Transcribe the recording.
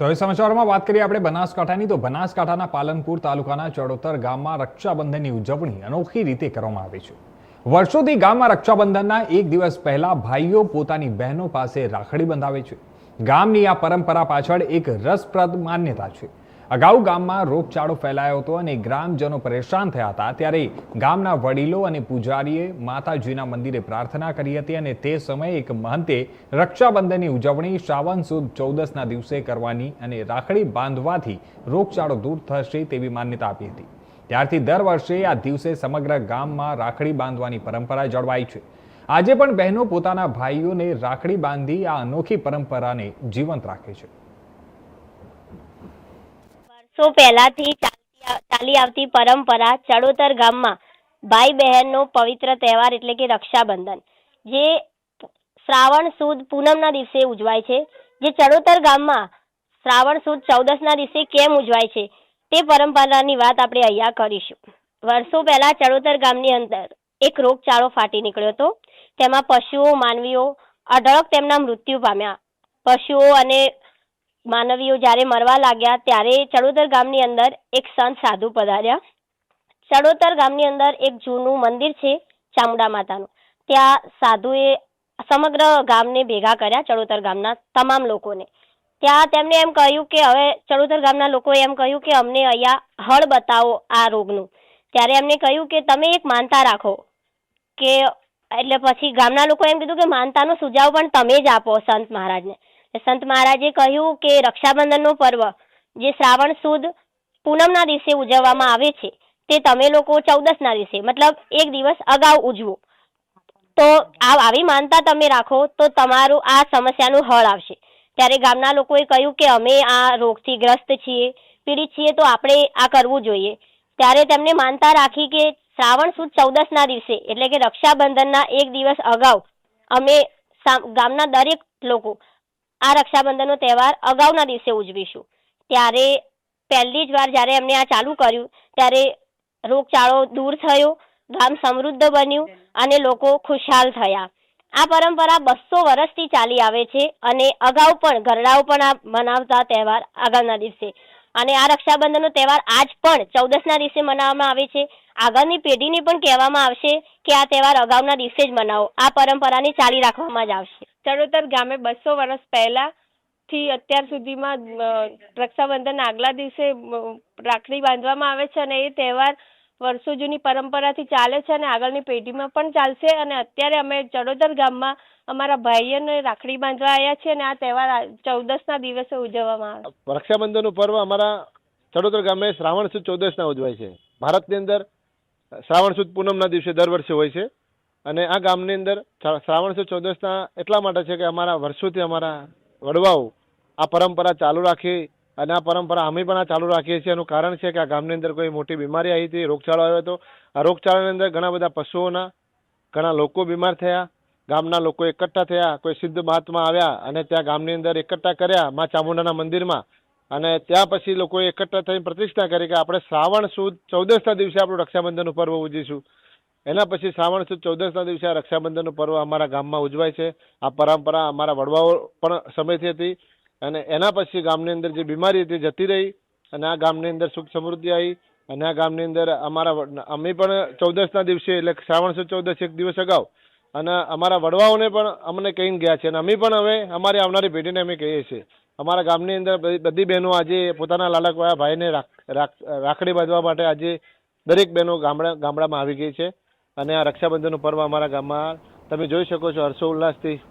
તો હવે સમાચારમાં વાત કરીએ આપણે બનાસકાંઠાની તો બનાસકાંઠાના પાલનપુર તાલુકાના ચડોતર ગામમાં રક્ષાબંધનની ઉજવણી અનોખી રીતે કરવામાં આવે છે। વર્ષોથી ગામમાં રક્ષાબંધનના એક દિવસ પહેલા ભાઈઓ પોતાની બહેનો પાસે રાખડી બંધાવે છે। ગામની આ પરંપરા પાછળ એક રસપ્રદ માન્યતા છે। અગાઉ ગામમાં રોગચાળો ફેલાયો હતો અને ગ્રામજનો પરેશાન થયા હતા, ત્યારે ગામના વડીલો અને પૂજારીએ માતાજીના મંદિરે પ્રાર્થના કરી હતી અને તે સમયે એક મહંતે રક્ષાબંધનની ઉજવણી શ્રાવણ સુદ 14ના દિવસે કરવાની અને રાખડી બાંધવાથી રોગચાળો દૂર થશે તેવી માન્યતા આપી હતી। ત્યારથી દર વર્ષે આ દિવસે સમગ્ર ગામમાં રાખડી બાંધવાની પરંપરા જળવાઈ છે। આજે પણ બહેનો પોતાના ભાઈઓને રાખડી બાંધી આ અનોખી પરંપરાને જીવંત રાખે છે। વર્ષો પહેલાથી ચાલી આવતી પરંપરા ચડોતર ગામમાં ભાઈ બહેનનો પવિત્ર તહેવાર એટલે કે રક્ષાબંધન જે શ્રાવણ સુદ પૂનમના દિવસે ઉજવાય છે। જે ચડોતર ગામમાં શ્રાવણ સુદ 14ના દિવસે કેમ ઉજવાય છે તે પરંપરાની વાત આપણે અહીંયા કરીશું। વર્ષો પહેલા ચડોતર ગામની અંદર એક રોગચાળો ફાટી નીકળ્યો હતો। તેમાં પશુઓ માનવીઓ અઢળક તેમના મૃત્યુ પામ્યા। પશુઓ અને માનવીઓ જ્યારે મરવા લાગ્યા ત્યારે ચડોતર ગામની અંદર એક સંત સાધુ પધાર્યા। ચડોતર ગામની અંદર એક જૂનું મંદિર છે ચામુંડા માતાનું। ત્યાં સાધુએ સમગ્ર ગામને ભેગા કર્યા, ચડોતર ગામના તમામ લોકોને। ત્યાં તેમણે એમ કહ્યું કે હવે ચડોતર ગામના લોકોએ એમ કહ્યું કે અમને અહીંયા હળ બતાવો આ રોગનું। ત્યારે એમને કહ્યું કે તમે એક માનતા રાખો કે એટલે પછી ગામના લોકોએ એમ કીધું કે માનતાનો સુઝાવ પણ તમે જ આપો સંત મહારાજને। સંત મહારાજે કહ્યું કે રક્ષાબંધનનો પર્વ જે શ્રાવણ સુદ પૂનમના દિવસે ઉજવવામાં આવે છે તે તમે લોકો 14ના દિવસે મતલબ એક દિવસ અગાઉ ઉજવો, તો આવી માનતા તમે રાખો તો તમારું આ સમસ્યાનું હળ આવશે। ત્યારે ગામના લોકોએ કહ્યું કે અમે આ રોગથી ગ્રસ્ત છીએ, પીડિત છીએ, તો આપણે આ કરવું જોઈએ। ત્યારે તેમને માનતા રાખી કે શ્રાવણ સુદ 14ના દિવસે એટલે કે રક્ષાબંધનના એક દિવસ અગાઉ અમે ગામના દરેક લોકો આ રક્ષાબંધનનો તહેવાર અગાઉના દિવસે ઉજવીશું। ત્યારે પહેલી જ વાર જ્યારે એમને આ ચાલુ કર્યું ત્યારે રોગચાળો દૂર થયો, ગામ સમૃદ્ધ બન્યું અને લોકો ખુશહાલ થયા। આ પરંપરા 200 વર્ષથી ચાલી આવે છે અને અગાઉ પણ ઘરડાઓ પણ આ મનાવતા તહેવાર આગળના દિવસે, અને આ રક્ષાબંધનનો તહેવાર આજ પણ 14ના દિવસે મનાવવામાં આવે છે। આગળની પેઢીને પણ કહેવામાં આવશે કે આ તહેવાર અગાઉના દિવસે જ મનાવો, આ પરંપરાને ચાલી રાખવામાં જ આવશે। ચડોતર ગામે 200 વર્ષ પહેલાથી અત્યાર સુધીમાં રક્ષાબંધનના આગલા દિવસે રાખડી બાંધવામાં આવે છે અને એ તહેવાર વર્ષો જૂની પરંપરાથી ચાલે છે અને આગળની પેઢીમાં પણ ચાલશે। અને અત્યારે અમે ચડોતર ગામમાં અમારા ભાઈઓને રાખડી બાંધવા આવ્યા છીએ અને આ તહેવાર 14ના દિવસે ઉજવવામાં આવે। રક્ષાબંધનનું પર્વ અમારા ચડોતર ગામે શ્રાવણ સુદ 14ના ઉજવાય છે। ભારતની અંદર શ્રાવણ સુદ પૂનમના દિવસે દર વર્ષે હોય છે અને આ ગામની અંદર શ્રાવણ સુદ 14ના એટલા માટે છે કે અમારા વર્ષોથી અમારા વડવાઓ આ પરંપરા ચાલુ રાખી અને આ પરંપરા અમે પણ આ ચાલુ રાખીએ છીએ। એનું કારણ છે કે આ ગામની અંદર કોઈ મોટી બીમારી આવી હતી, રોગચાળો આવ્યો હતો। આ રોગચાળાની અંદર ઘણા બધા પશુઓના ઘણા લોકો બીમાર થયા, ગામના લોકો એકઠા થયા, કોઈ સિદ્ધ મહાત્મા આવ્યા અને ત્યાં ગામની અંદર એકઠા કર્યા મા ચામુંડાના મંદિરમાં, અને ત્યાં પછી લોકોએ એકઠા થઈને પ્રતિષ્ઠા કરી કે આપણે શ્રાવણ સુદ 14ના દિવસે આપણું રક્ષાબંધનનું પર્વ ઉજવીશું। એના પછી શ્રાવણ સુદ 14ના દિવસે આ રક્ષાબંધનનું પર્વ અમારા ગામમાં ઉજવાય છે। આ પરંપરા અમારા વડવાઓ પણ સમયથી હતી અને એના પછી ગામની અંદર જે બીમારી હતી જતી રહી અને આ ગામની અંદર સુખ સમૃદ્ધિ આવી અને આ ગામની અંદર અમે પણ 14ના દિવસે એટલે શ્રાવણ સુદ 14 એક દિવસ અગાઉ અને અમારા વડવાઓને પણ અમને કહીને ગયા છે અને અમે પણ હવે અમારી આવનારી પેઢીને અમે કહીએ છીએ। અમારા ગામની અંદર બધી બહેનો આજે પોતાના લાલકવાળા ભાઈને રાખડી બાંધવા માટે આજે દરેક બહેનો ગામડામાં આવી ગઈ છે અને આ રક્ષાબંધનનું પર્વ અમારા ગામમાં તમે જોઈ શકો છો હર્ષોલ્લાસથી